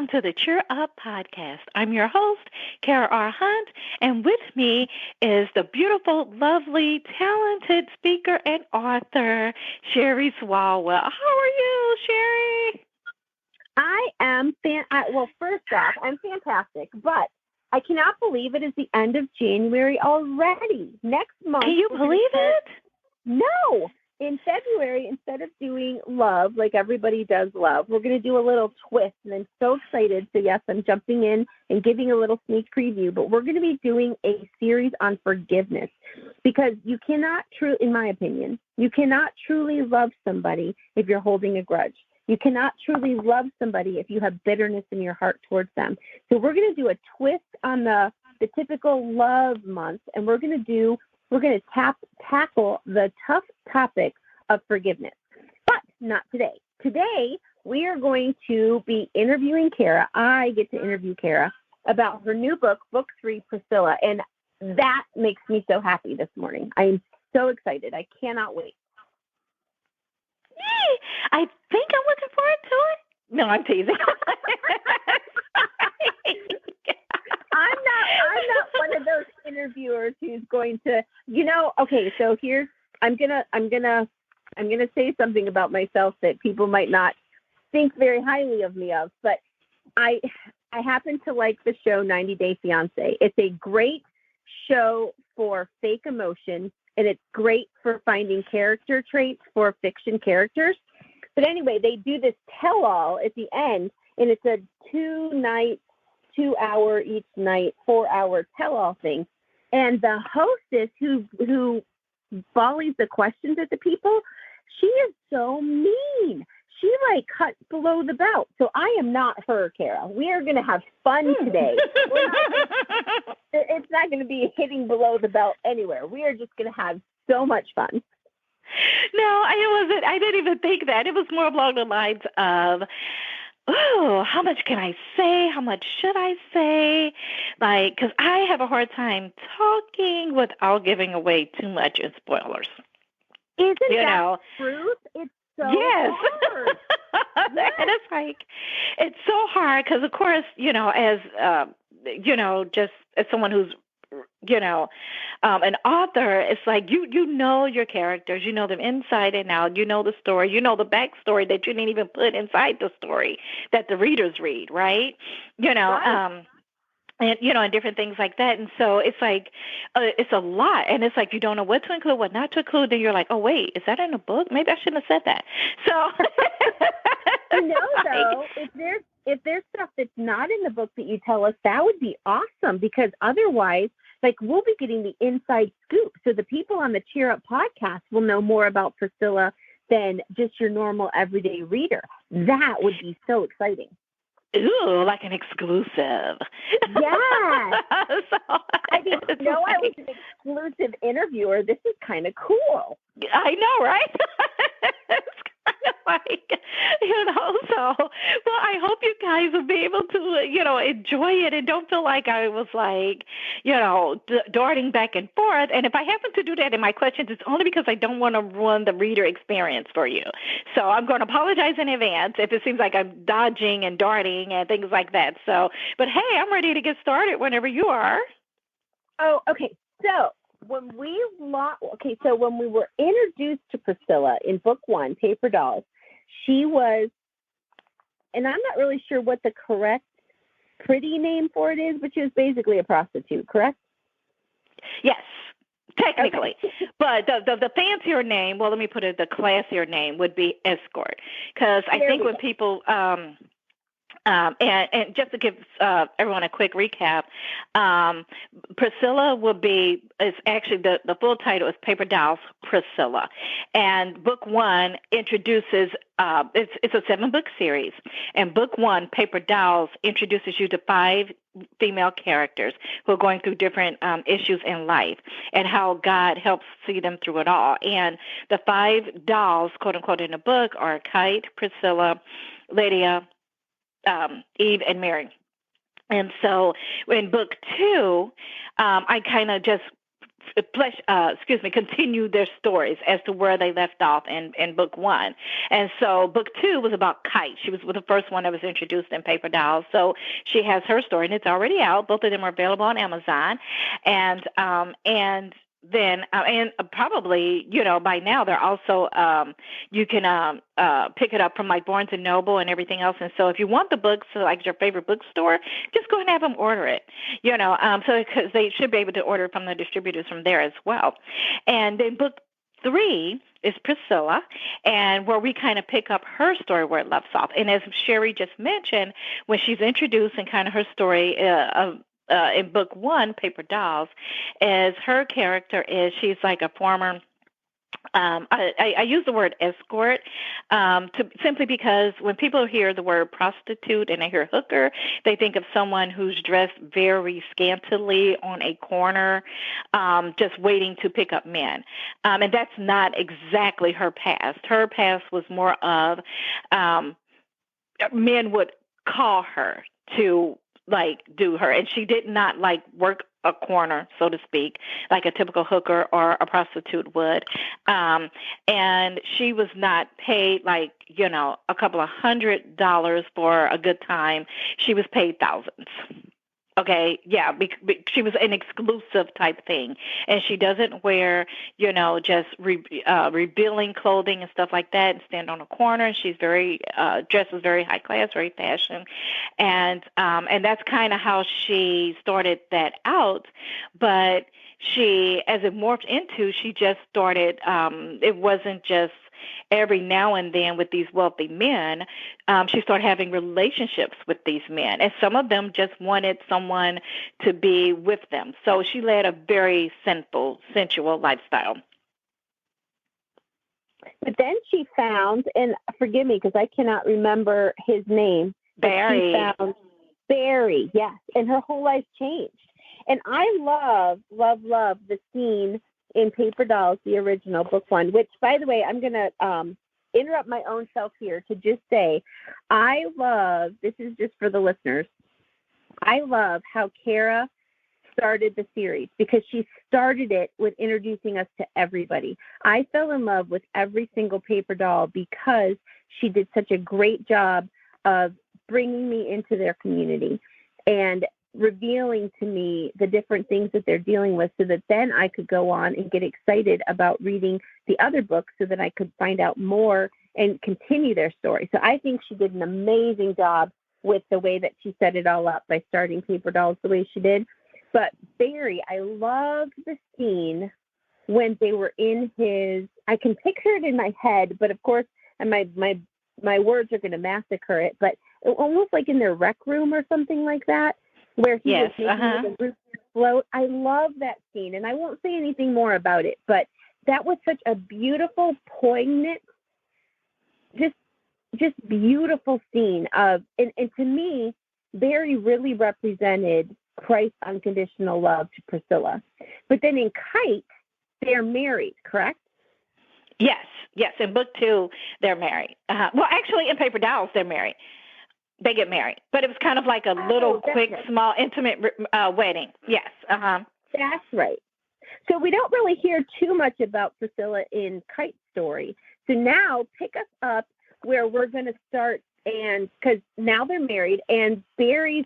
welcome to the Cheer Up Podcast. I'm your host, Kara R. Hunt, and with me is the beautiful, lovely, talented speaker and author, Cheri Swalwell. How are you, Cheri? I am, first off, I'm fantastic, but I cannot believe it is the end of January already. Next month. Can you believe it? No. In February, instead of doing love, like everybody does love, we're going to do a little twist, and I'm so excited. So, yes, I'm jumping in and giving a little sneak preview, but we're going to be doing a series on forgiveness because you cannot in my opinion, you cannot truly love somebody if you're holding a grudge. You cannot truly love somebody if you have bitterness in your heart towards them. So we're going to do a twist on the typical love month, and we're going to tackle the tough topic of forgiveness, but not today. Today, we are going to be interviewing Kara. I get to interview Kara about her new book, Book 3, Priscilla, and that makes me so happy this morning. I'm so excited. I cannot wait. Yay! I think I'm looking forward to it. No, I'm teasing. I'm not one of those interviewers who's going to, okay, so I'm gonna say something about myself that people might not think very highly of me of, but I happen to like the show 90 Day Fiancé. It's a great show for fake emotion, and it's great for finding character traits for fiction characters. But anyway, they do this tell-all at the end, and it's a 2-hour each night, 4-hour tell-all thing. And the hostess who volleys the questions at the people, she is so mean. She cuts below the belt. So I am not her, Kara. We are going to have fun today. It's not going to be hitting below the belt anywhere. We are just going to have so much fun. No, I wasn't. I didn't even think that. It was more along the lines of, oh, how much can I say? How much should I say? Because I have a hard time talking without giving away too much in spoilers. Isn't that truth? It's so hard. Yes. And it's so hard because, of course, as, just as someone who's, an author, it's like you know your characters, you know them inside and out, you know the story, you know the backstory that you didn't even put inside the story that the readers read, right? Right. And different things like that. And so it's it's a lot. And it's you don't know what to include, what not to include. Then you're like, oh, wait, is that in a book? Maybe I shouldn't have said that. So, though, if there's stuff that's not in the book that you tell us, that would be awesome, because otherwise, we'll be getting the inside scoop. So the people on the Cheer Up podcast will know more about Priscilla than just your normal everyday reader. That would be so exciting. Ooh, like an exclusive. Yeah. I didn't know I was an exclusive interviewer. This is kind of cool. I know, right? It's kind of so, well, I hope you guys will be able to, enjoy it and don't feel like I was darting back and forth. And if I happen to do that in my questions, it's only because I don't want to ruin the reader experience for you. So I'm going to apologize in advance if it seems like I'm dodging and darting and things like that. So, but hey, I'm ready to get started whenever you are. Oh, okay. So when we were introduced to Priscilla in book 1, Paper Dolls, she was, and I'm not really sure what the correct pretty name for it is, but she was basically a prostitute, correct? Yes, technically. Okay. But the fancier name, well, let me put it, the classier name would be escort. Because I think when people, and just to give everyone a quick recap, Priscilla is actually the full title is Paper Dolls Priscilla, and book 1 introduces it's a 7-book series, and book 1, Paper Dolls, introduces you to 5 female characters who are going through different issues in life and how God helps see them through it all. And the 5 dolls, quote unquote, in the book are Kite, Priscilla, Lydia, Eve, and Mary. And so in book 2, I kind of just continue their stories as to where they left off in book one. And so book two was about Kite. She was the first one that was introduced in Paper Dolls. So she has her story, and it's already out. Both of them are available on Amazon. And then and probably, by now they're also you can pick it up from like Barnes and Noble and everything else. And so if you want the books, so like your favorite bookstore, just go ahead and have them order it. So because they should be able to order from the distributors from there as well. And then book three is Priscilla, and where we kind of pick up her story where it left off. And as Cheri just mentioned, when she's introduced in kind of her story in book one, Paper Dolls, is her character she's like a former, I use the word escort simply because when people hear the word prostitute and they hear hooker, they think of someone who's dressed very scantily on a corner, just waiting to pick up men. And that's not exactly her past. Her past was more of men would call her to do her, and she did not work a corner, so to speak, like a typical hooker or a prostitute would. And she was not paid a couple of $100s for a good time. She was paid thousands. Okay, yeah, she was an exclusive type thing, and she doesn't wear, just revealing clothing and stuff like that, and stand on a corner. And she's very dresses very high class, very fashion, and that's kind of how she started that out. But she, as it morphed into, she just started. It wasn't just every now and then with these wealthy men. She started having relationships with these men, and some of them just wanted someone to be with them. So she led a very sinful, sensual lifestyle. But then she found, and forgive me because I cannot remember his name, Barry. She found Barry, yes, and her whole life changed. And I love the scene in Paper Dolls, the original book one, which, by the way, I'm going to interrupt my own self here to just say, I love, this is just for the listeners, I love how Kara started the series because she started it with introducing us to everybody. I fell in love with every single Paper Doll because she did such a great job of bringing me into their community and revealing to me the different things that they're dealing with so that then I could go on and get excited about reading the other books so that I could find out more and continue their story. So I think she did an amazing job with the way that she set it all up by starting Paper Dolls the way she did. But Barry, I loved the scene when they were in his, I can picture it in my head, but of course, and my words are going to massacre it, but almost like in their rec room or something like that, where he was making the root float. I love that scene, and I won't say anything more about it, but that was such a beautiful, poignant, just beautiful scene of, and to me, Barry really represented Christ's unconditional love to Priscilla. But then in Kite, they're married, correct? Yes. In book two, they're married. Well, actually, in Paper Dolls, they're married. They get married, but it was kind of like a little quick, small, intimate wedding. Yes. That's right. So we don't really hear too much about Priscilla in Kite's story. So now pick us up where we're going to start, and because now they're married, and Barry's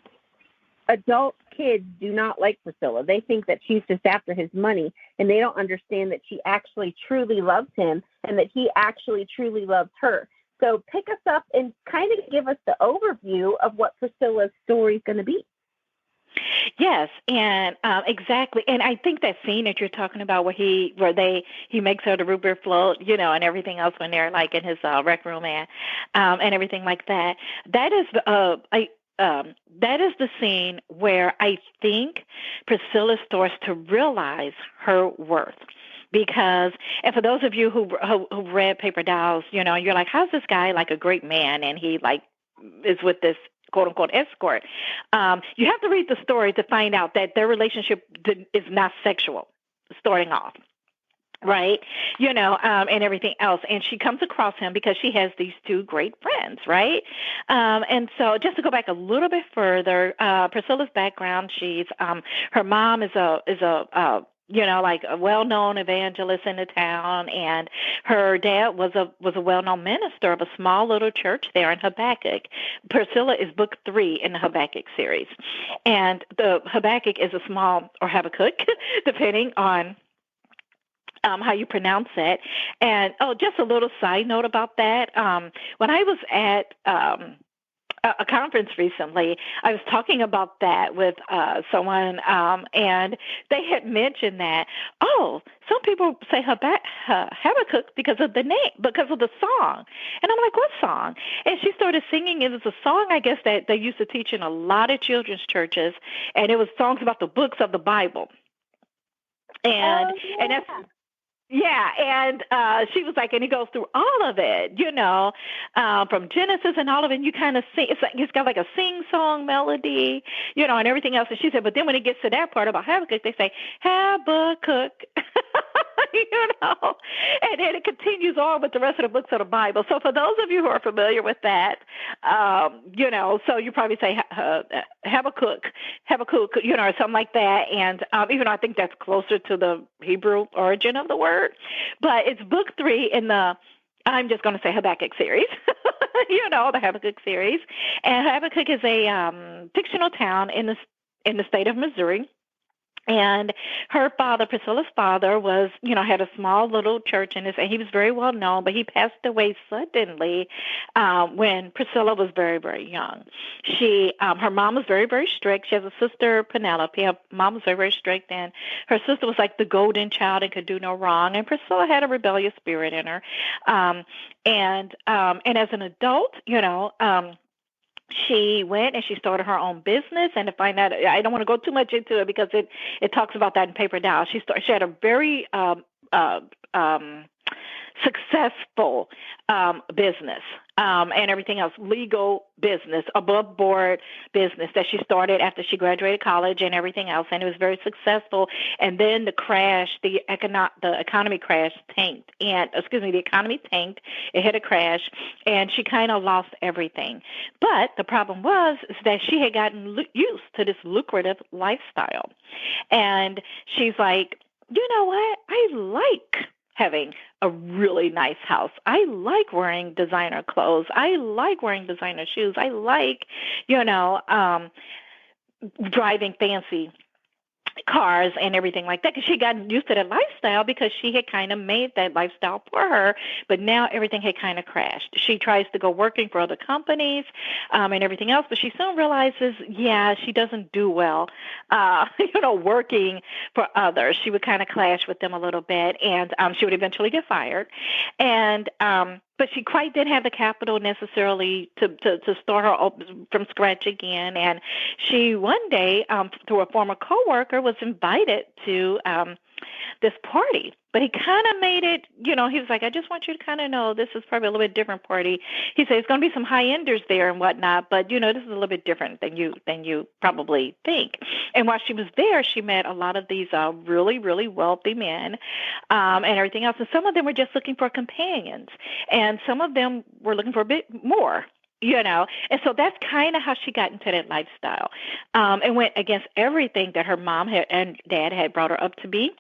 adult kids do not like Priscilla. They think that she's just after his money, and they don't understand that she actually truly loves him and that he actually truly loves her. So pick us up and kind of give us the overview of what Priscilla's story is going to be. Yes, and exactly. And I think that scene that you're talking about where he makes her the root beer float, and everything else when they're like in his rec room and everything like that. That is that is the scene where I think Priscilla starts to realize her worth. Because, and for those of you who read Paper Dolls, you're like, how's this guy like a great man and he is with this quote unquote escort? You have to read the story to find out that their relationship is not sexual starting off. Right, and everything else. And she comes across him because she has these two great friends, right? And so just to go back a little bit further, Priscilla's background, she's her mom is a like a well-known evangelist in the town, and her dad was a well-known minister of a small little church there in Habakkuk. Priscilla is book 3 in the Habakkuk series, and the Habakkuk is a small, or Habakkuk, depending on how you pronounce it. And just a little side note about that. When I was at a conference recently, I was talking about that with someone, and they had mentioned that, some people say Habakkuk because of the name, because of the song. And I'm like, what song? And she started singing. It was a song, I guess, that they used to teach in a lot of children's churches, and it was songs about the books of the Bible. And that's yeah, and she was like, and he goes through all of it, from Genesis and all of it. And you kind of sing. It's got like a sing-song melody, and everything else. And she said, but then when it gets to that part about Habakkuk, they say Habakkuk, and then it continues on with the rest of the books of the Bible. So for those of you who are familiar with that, so you probably say Habakkuk, or something like that. And even though I think that's closer to the Hebrew origin of the word. But it's book 3 in the, I'm just going to say Habakkuk series, the Habakkuk series. And Habakkuk is a fictional town in the state of Missouri. And her father, Priscilla's father, was, had a small little church in his, and he was very well known, but he passed away suddenly when Priscilla was very, very young. Her mom was very, very strict. She has a sister, Penelope. Her mom was very, very strict, and her sister was like the golden child and could do no wrong. And Priscilla had a rebellious spirit in her. And as an adult, she went and she started her own business. And to find out, I don't want to go too much into it because it talks about that in Paper Doll. She had a very successful business and everything else, legal business, above board business that she started after she graduated college and everything else, and it was very successful. And then the economy crashed, tanked, the economy tanked. It hit a crash, and she kind of lost everything. But the problem was is that she had gotten used to this lucrative lifestyle, and she's like, you know what? I like having a really nice house. I like wearing designer clothes. I like wearing designer shoes. I like, driving fancy cars and everything like that, because she got used to that lifestyle because she had kind of made that lifestyle for her, but now everything had kind of crashed. She tries to go working for other companies and everything else, but she soon realizes, she doesn't do well, working for others. She would kind of clash with them a little bit, and she would eventually get fired. And but she quite didn't have the capital necessarily to start her up from scratch again. And she one day, through a former coworker, was invited to this party. But he kind of made it, he was like, I just want you to kind of know this is probably a little bit different party. He said, it's going to be some high-enders there and whatnot, but, this is a little bit different than you probably think. And while she was there, she met a lot of these really, really wealthy men and everything else. And some of them were just looking for companions, and some of them were looking for a bit more. And so that's kind of how she got into that lifestyle and went against everything that her mom and dad had brought her up to be.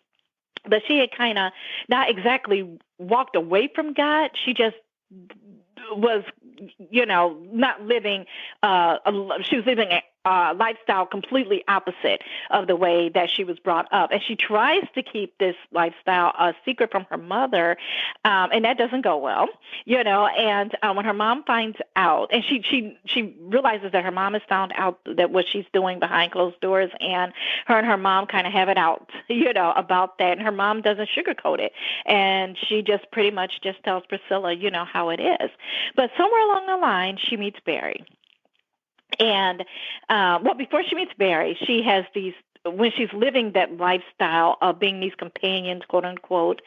But she had kind of not exactly walked away from God. She just was, not living, she was living a lifestyle completely opposite of the way that she was brought up. And she tries to keep this lifestyle a secret from her mother, and that doesn't go well, and when her mom finds out, and she realizes that her mom has found out that what she's doing behind closed doors, and her mom kind of have it out, about that, and her mom doesn't sugarcoat it, and she just pretty much just tells Priscilla, how it is. But somewhere along the line, she meets Barry. And, before she meets Barry, she has these, when she's living that lifestyle of being these companions, quote unquote,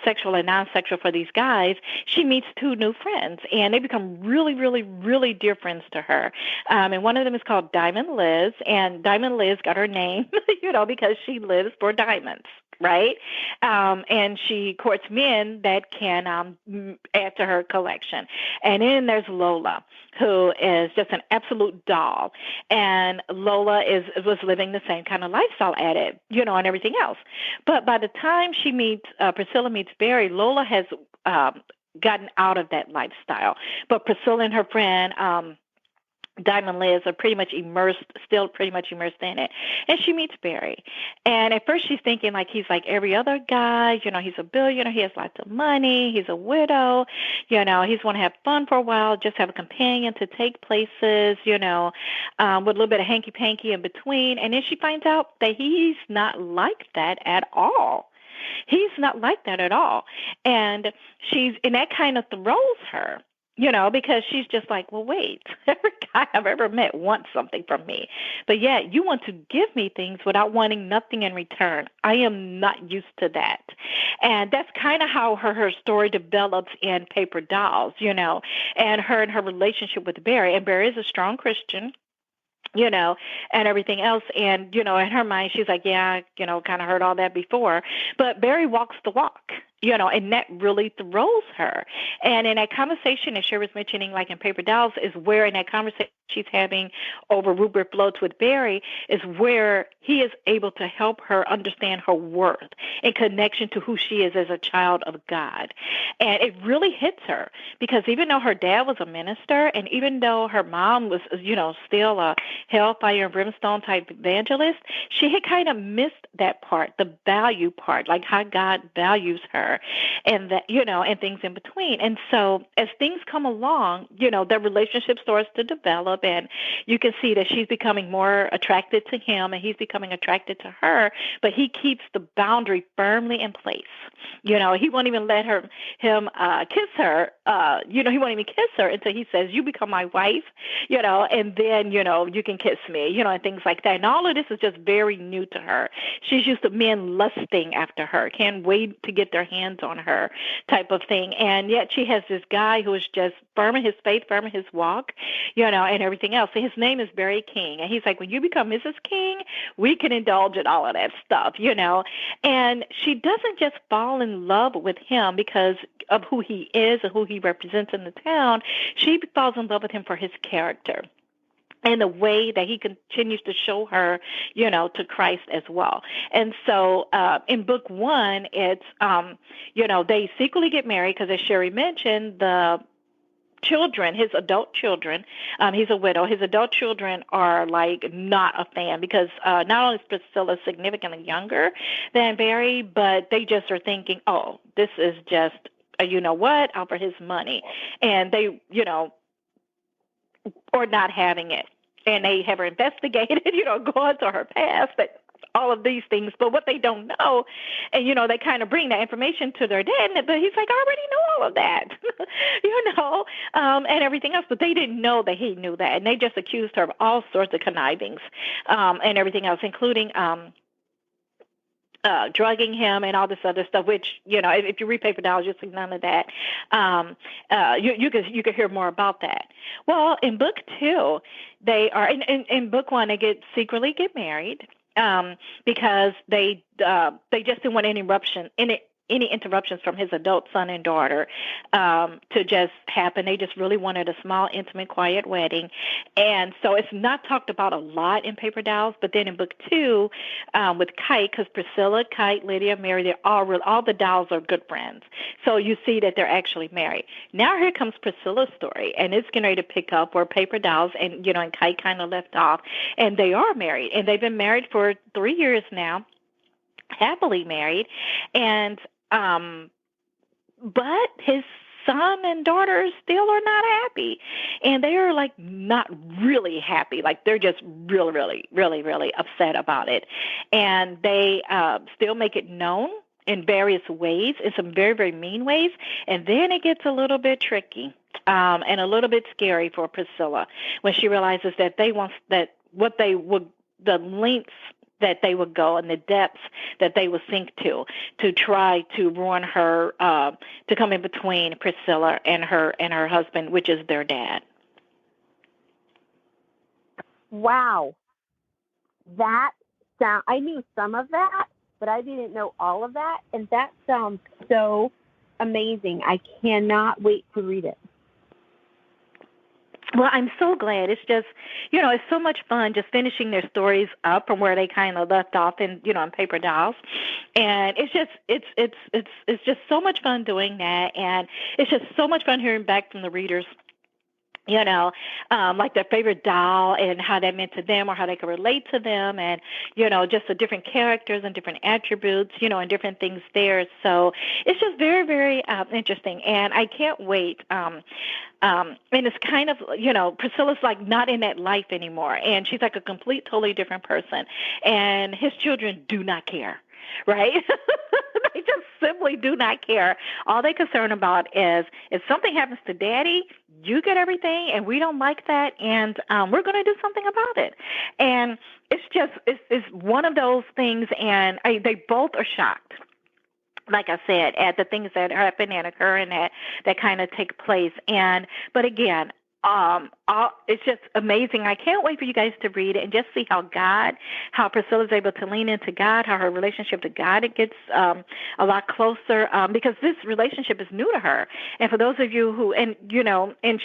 sexual and non-sexual for these guys, she meets 2 new friends, and they become really, really, really dear friends to her. And one of them is called Diamond Liz, and Diamond Liz got her name, because she lives for diamonds. right? And she courts men that can add to her collection. And then there's Lola, who is just an absolute doll. And Lola was living the same kind of lifestyle at it, and everything else. But by the time she meets Priscilla meets Barry, Lola has gotten out of that lifestyle. But Priscilla and her friend Diamond Liz are still pretty much immersed in it. And she meets Barry. And at first she's thinking like he's like every other guy, he's a billionaire, he has lots of money, he's a widow, he's want to have fun for a while, just have a companion to take places, with a little bit of hanky-panky in between. And then she finds out that he's not like that at all. He's not like that at all. And that kind of throws her, because she's just like, well, wait, every guy I've ever met wants something from me. But yet you want to give me things without wanting nothing in return. I am not used to that. And that's kind of how her story develops in Paper Dolls, and her relationship with Barry. And Barry is a strong Christian, and everything else. And, in her mind, she's like, yeah, kind of heard all that before. But Barry walks the walk, and that really throws her. And in that conversation, as Cheri was mentioning, like in Paper Dolls, is where in that conversation she's having over Rupert Floats with Barry is where he is able to help her understand her worth in connection to who she is as a child of God. And it really hits her because even though her dad was a minister and even though her mom was, still a hellfire and brimstone type evangelist, she had kind of missed that part, the value part, like how God values her and that, and things in between. And so as things come along, their relationship starts to develop and you can see that she's becoming more attracted to him and he's becoming attracted to her, but he keeps the boundary firmly in place. He won't even let him kiss her. He won't even kiss her until he says, you become my wife, and then, you can kiss me, and things like that. And all of this is just very new to her. She's used to men lusting after her, can't wait to get their hands on her type of thing. And yet she has this guy who is just firm in his faith, firm in his walk, and everything else. So his name is Barry King. And he's like, when you become Mrs. King, we can indulge in all of that stuff, And she doesn't just fall in love with him because of who he is and who he represents in the town. She falls in love with him for his character and the way that he continues to show her, to Christ as well. And so in book one, it's, they secretly get married because, as Cheri mentioned, the children, his adult children, he's a widow, his adult children are like not a fan because not only is Priscilla significantly younger than Barry, but they just are thinking, oh, this is just, out for his money. And they, or not having it. And they have her investigated, going to her past, but all of these things. But what they don't know, and, they kind of bring that information to their dad, but he's like, I already know all of that, and everything else. But they didn't know that he knew that. And they just accused her of all sorts of connivings and everything else, including drugging him and all this other stuff, which, if you read Paper Dolls, you'll see none of that. You could hear more about that. Well, in book two, they are, in book one, they secretly get married because they just didn't want any interruptions from his adult son and daughter to just happen. They just really wanted a small, intimate, quiet wedding. And so it's not talked about a lot in Paper Dolls, but then in book two with Kite, because Priscilla, Kite, Lydia, Mary, they're all the dolls are good friends. So you see that they're actually married. Now here comes Priscilla's story, and it's getting ready to pick up where Paper Dolls and, and Kite kind of left off. And they are married, and they've been married for 3 years now, happily married. And but his son and daughter still are not happy, and they are like not really happy. Like they're just really, really, really, really upset about it, and they still make it known in various ways, in some very, very mean ways, and then it gets a little bit tricky and a little bit scary for Priscilla when she realizes that the lengths that they would go and the depths that they would sink to try to ruin her, to come in between Priscilla and her husband, which is their dad. Wow. I knew some of that, but I didn't know all of that. And that sounds so amazing. I cannot wait to read it. Well, I'm so glad. It's just, it's so much fun just finishing their stories up from where they kind of left off in, in Paper Dolls. And it's just, it's just so much fun doing that. And it's just so much fun hearing back from the readers, like their favorite doll and how that meant to them or how they could relate to them, and, just the different characters and different attributes, and different things there. So it's just very, very interesting. And I can't wait. And it's kind of, Priscilla's like not in that life anymore. And she's like a totally different person. And his children do not care. Right? They just simply do not care. All they're concerned about is if something happens to Daddy, you get everything, and we don't like that, and we're going to do something about it. And it's one of those things, and they both are shocked, like I said, at the things that happen and occur and that kind of take place. But again, it's just amazing. I can't wait for you guys to read it and just see how Priscilla's able to lean into God, how her relationship to God, it gets a lot closer, because this relationship is new to her. And for those of you who, and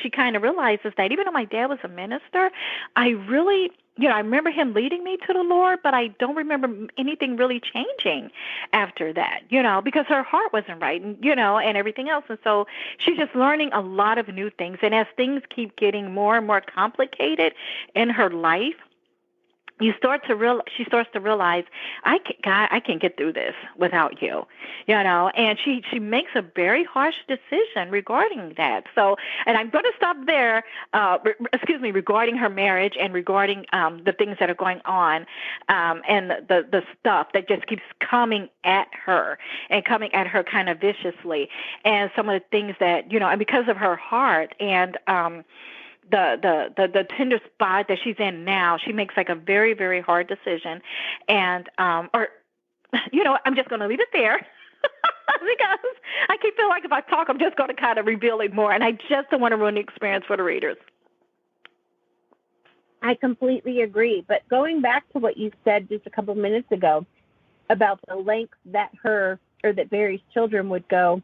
she kind of realizes that even though my dad was a minister, I really, I remember him leading me to the Lord, but I don't remember anything really changing after that, because her heart wasn't right, and, and everything else. And so she's just learning a lot of new things. And as things keep getting more and more complicated in her life, she starts to realize, God, I can't get through this without you, and she makes a very harsh decision regarding that. So, and I'm going to stop there, regarding her marriage and regarding the things that are going on, and the stuff that just keeps coming at her kind of viciously, and some of the things that, and because of her heart and the tender spot that she's in now, she makes like a very, very hard decision. And, I'm just going to leave it there because I keep feeling like if I talk, I'm just going to kind of reveal it more. And I just don't want to ruin the experience for the readers. I completely agree. But going back to what you said just a couple minutes ago about the length that that Barry's children would go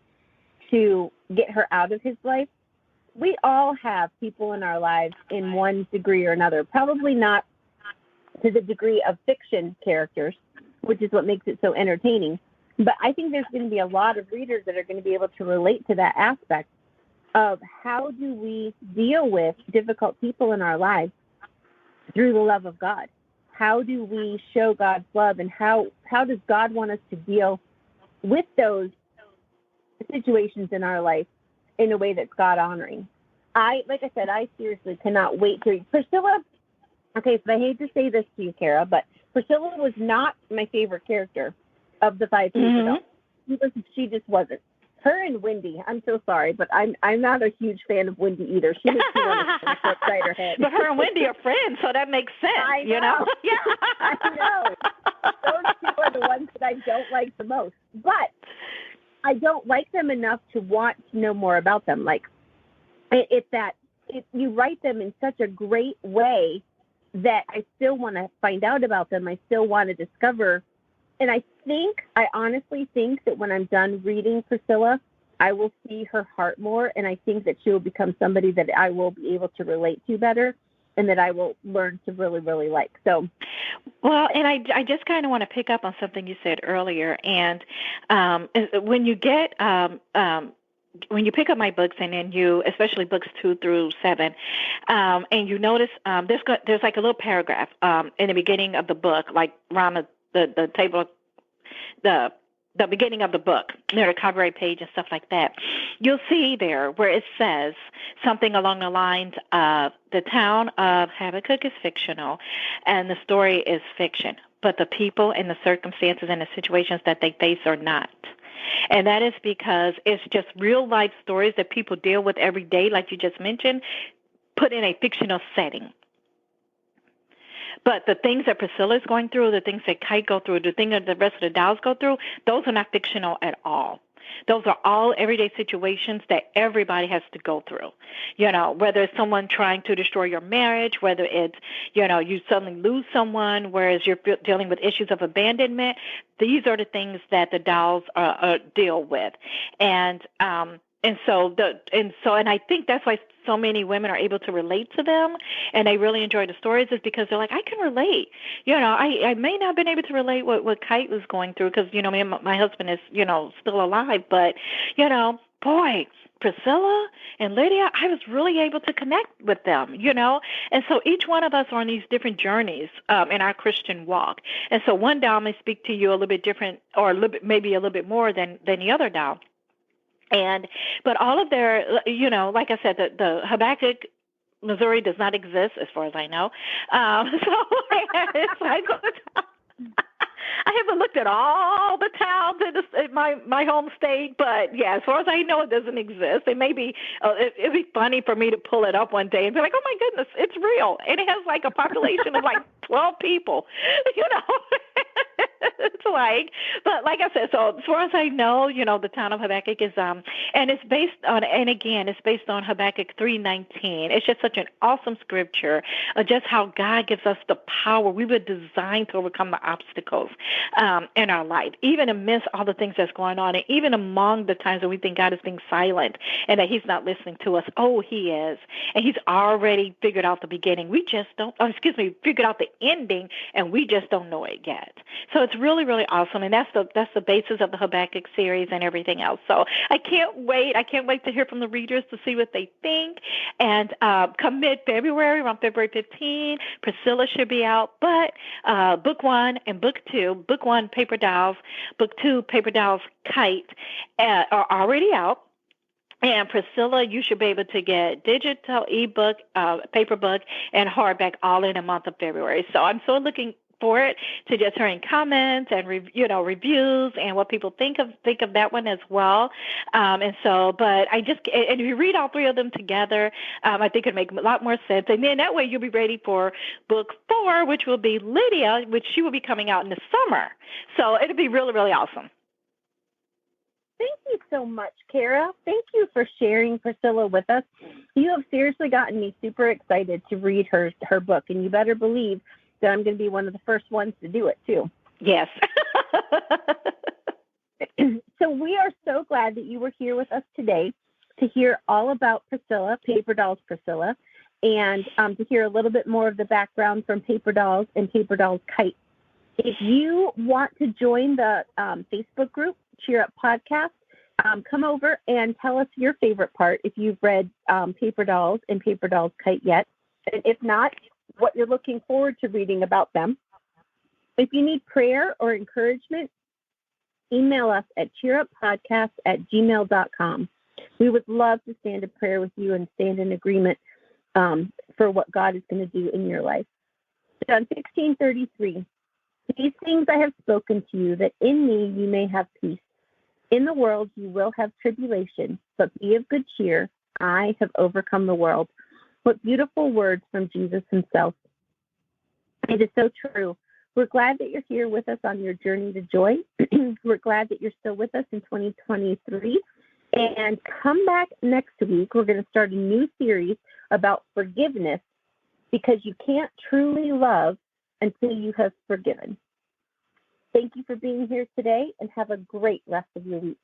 to get her out of his life, we all have people in our lives in one degree or another, probably not to the degree of fiction characters, which is what makes it so entertaining. But I think there's going to be a lot of readers that are going to be able to relate to that aspect of how do we deal with difficult people in our lives through the love of God? How do we show God's love, and how does God want us to deal with those situations in our life in a way that's God honoring? Like I said, I seriously cannot wait to read Priscilla. Okay, so I hate to say this to you, Kara, but Priscilla was not my favorite character of the 5 paper dolls. She just wasn't. Her and Wendy, I'm so sorry, but I'm not a huge fan of Wendy either. She makes me want to upside her head. But her and Wendy are friends, so that makes sense. I know. Yeah, I know. Those two are the ones that I don't like the most. But I don't like them enough to want to know more about them. Like, you write them in such a great way that I still want to find out about them. I still want to discover. And I honestly think that when I'm done reading Priscilla, I will see her heart more. And I think that she will become somebody that I will be able to relate to better and that I will learn to really, really like. So, well, and I just kind of want to pick up on something you said earlier. And when you get when you pick up my books, and then especially books 2 through 7, and you notice there's like a little paragraph in the beginning of the book, like around the table, the beginning of the book, near the copyright page and stuff like that. You'll see there where it says something along the lines of the town of Habakkuk is fictional, and the story is fiction, but the people and the circumstances and the situations that they face are not. And that is because it's just real life stories that people deal with every day, like you just mentioned, put in a fictional setting. But the things that Priscilla is going through, the things that Kite go through, the things that the rest of the dolls go through, those are not fictional at all. Those are all everyday situations that everybody has to go through. Whether it's someone trying to destroy your marriage, whether it's, you suddenly lose someone, whereas you're dealing with issues of abandonment. These are the things that the dolls deal with. And I think that's why so many women are able to relate to them, and they really enjoy the stories, is because they're like, I can relate. I may not have been able to relate what Kite was going through, because me and my husband is still alive, but boy, Priscilla and Lydia, I was really able to connect with them, And so each one of us are on these different journeys in our Christian walk. And so one doll may speak to you a little bit different, or maybe a little bit more than the other doll. But all of their, like I said, the Habakkuk, Missouri does not exist as far as I know. So it's like, I haven't looked at all the towns in my home state, but yeah, as far as I know, it doesn't exist. It may be, it'd be funny for me to pull it up one day and be like, oh my goodness, it's real. And it has like a population of like 12 people, It's like, but like I said, so as far as I know, the town of Habakkuk is, and it's based on Habakkuk 3:19. It's just such an awesome scripture, just how God gives us the power. We were designed to overcome the obstacles in our life, even amidst all the things that's going on, and even among the times that we think God is being silent and that He's not listening to us. Oh, He is, and He's already figured out the beginning. We just don't. Figured out the ending, and we just don't know it yet. So it's really, really awesome, and that's the basis of the Habakkuk series and everything else. So I can't wait. I can't wait to hear from the readers to see what they think. And come mid-February, around February 15, Priscilla should be out. But book 1 and book 2, book 1, Paper Dolls, book 2, Paper Dolls Kite, are already out. And Priscilla, you should be able to get digital, ebook, paper book, and hardback all in the month of February. So I'm so looking for it, to just hearing comments and reviews and what people think of that one as well. But if you read all three of them together, I think it'd make a lot more sense. And then that way you'll be ready for book 4, which will be Lydia, which she will be coming out in the summer. So it'll be really, really awesome. Thank you so much, Kara. Thank you for sharing Priscilla with us. You have seriously gotten me super excited to read her book, and you better believe that I'm going to be one of the first ones to do it, too. Yes. So we are so glad that you were here with us today to hear all about Priscilla, Paper Dolls Priscilla, and to hear a little bit more of the background from Paper Dolls and Paper Dolls Kite. If you want to join the Facebook group, Cheer Up Podcast, come over and tell us your favorite part if you've read Paper Dolls and Paper Dolls Kite yet. And if not, what you're looking forward to reading about them. If you need prayer or encouragement, email us at cheeruppodcast@gmail.com. We would love to stand in prayer with you and stand in agreement for what God is going to do in your life. John 16:33. These things I have spoken to you, that in me you may have peace. In the world you will have tribulation, but be of good cheer. I have overcome the world. What beautiful words from Jesus himself. It is so true. We're glad that you're here with us on your journey to joy. We're glad that you're still with us in 2023. And come back next week. We're going to start a new series about forgiveness, because you can't truly love until you have forgiven. Thank you for being here today, and have a great rest of your week.